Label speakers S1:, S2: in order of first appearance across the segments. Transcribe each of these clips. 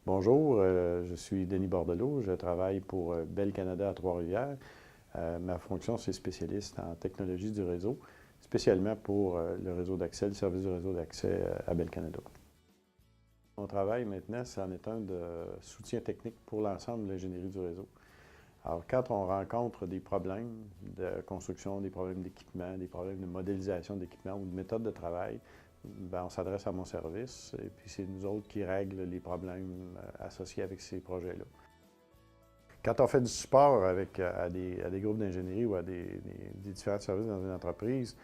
S1: Bonjour, je suis Denis Bordelot, je travaille pour Bell Canada à Trois-Rivières. Ma fonction, c'est spécialiste en technologie du réseau, spécialement pour le réseau d'accès, le service du réseau d'accès à Bell Canada. Mon travail maintenant, c'en est un de soutien technique pour l'ensemble de l'ingénierie du réseau. Alors, quand on rencontre des problèmes de construction, des problèmes d'équipement, des problèmes de modélisation d'équipement ou de méthode de travail, bien, on s'adresse à mon service et puis c'est nous autres qui règlent les problèmes associés avec ces projets-là. Quand on fait du support à des groupes d'ingénierie ou à des différents services dans une entreprise,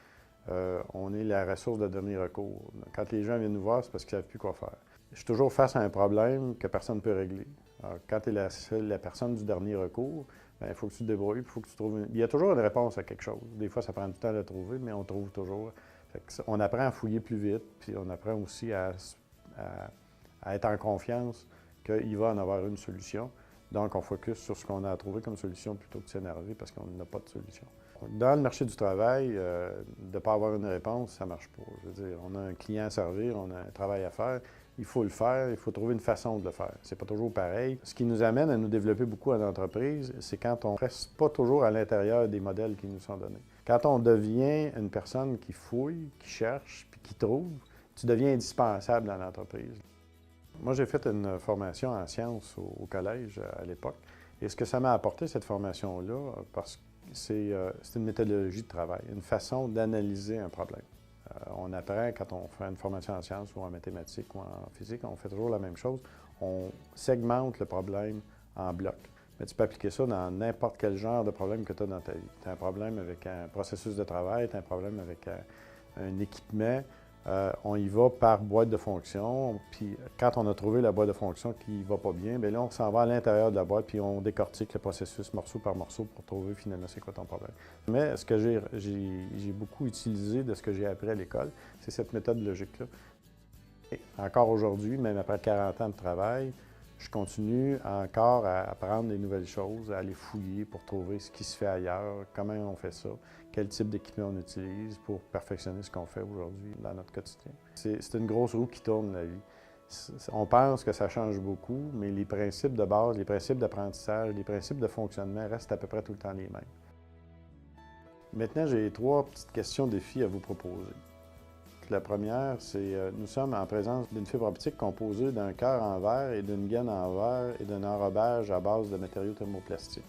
S1: on est la ressource de dernier recours. Quand les gens viennent nous voir, c'est parce qu'ils ne savent plus quoi faire. Je suis toujours face à un problème que personne ne peut régler. Alors, quand tu es la personne du dernier recours, il faut que tu te débrouilles, il faut que tu trouves Il y a toujours une réponse à quelque chose. Des fois, ça prend du temps à la trouver, mais on trouve toujours. On apprend à fouiller plus vite, puis on apprend aussi à être en confiance qu'il va en avoir une solution. Donc, on focus sur ce qu'on a à trouver comme solution plutôt que de s'énerver parce qu'on n'a pas de solution. Dans le marché du travail, de ne pas avoir une réponse, ça ne marche pas. Je veux dire, on a un client à servir, on a un travail à faire, il faut le faire, il faut trouver une façon de le faire. C'est pas toujours pareil. Ce qui nous amène à nous développer beaucoup en entreprise, c'est quand on ne reste pas toujours à l'intérieur des modèles qui nous sont donnés. Quand on devient une personne qui fouille, qui cherche, puis qui trouve, tu deviens indispensable dans l'entreprise. Moi, j'ai fait une formation en sciences au collège à l'époque. Et ce que ça m'a apporté, cette formation-là, parce que c'est une méthodologie de travail, une façon d'analyser un problème. On apprend, quand on fait une formation en sciences ou en mathématiques ou en physique, on fait toujours la même chose. On segmente le problème en blocs. Mais tu peux appliquer ça dans n'importe quel genre de problème que tu as dans ta vie. Tu as un problème avec un processus de travail, tu as un problème avec un équipement. On y va par boîte de fonction, puis quand on a trouvé la boîte de fonction qui ne va pas bien, bien là, on s'en va à l'intérieur de la boîte, puis on décortique le processus morceau par morceau pour trouver finalement c'est quoi ton problème. Mais ce que j'ai beaucoup utilisé de ce que j'ai appris à l'école, c'est cette méthode logique-là. Et encore aujourd'hui, même après 40 ans de travail, je continue encore à apprendre des nouvelles choses, à aller fouiller pour trouver ce qui se fait ailleurs, comment on fait ça, quel type d'équipement on utilise pour perfectionner ce qu'on fait aujourd'hui dans notre quotidien. C'est une grosse roue qui tourne, la vie. On pense que ça change beaucoup, mais les principes de base, les principes d'apprentissage, les principes de fonctionnement restent à peu près tout le temps les mêmes. Maintenant, j'ai 3 petites questions défis à vous proposer. La première, c'est nous sommes en présence d'une fibre optique composée d'un cœur en verre et d'une gaine en verre et d'un enrobage à base de matériaux thermoplastiques.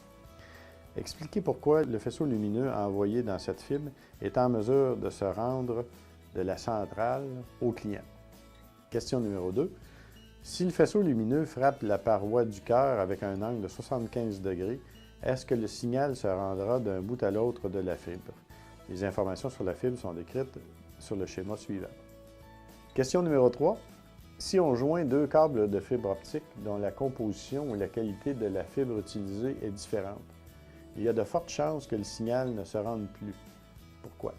S1: Expliquez pourquoi le faisceau lumineux envoyé dans cette fibre est en mesure de se rendre de la centrale au client. Question numéro 2. Si le faisceau lumineux frappe la paroi du cœur avec un angle de 75 degrés, est-ce que le signal se rendra d'un bout à l'autre de la fibre? Les informations sur la fibre sont décrites sur le schéma suivant. Question numéro 3. Si on joint 2 câbles de fibre optique dont la composition ou la qualité de la fibre utilisée est différente, il y a de fortes chances que le signal ne se rende plus. Pourquoi?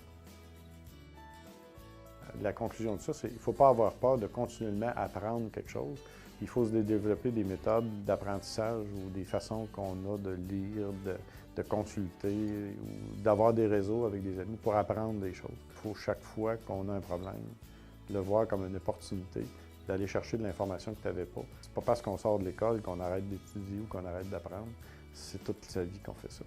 S1: La conclusion de ça, c'est qu'il ne faut pas avoir peur de continuellement apprendre quelque chose. Il faut se développer des méthodes d'apprentissage ou des façons qu'on a de lire, de consulter ou d'avoir des réseaux avec des amis pour apprendre des choses. Il faut chaque fois qu'on a un problème, le voir comme une opportunité d'aller chercher de l'information que tu n'avais pas. C'est pas parce qu'on sort de l'école qu'on arrête d'étudier ou qu'on arrête d'apprendre. C'est toute sa vie qu'on fait ça.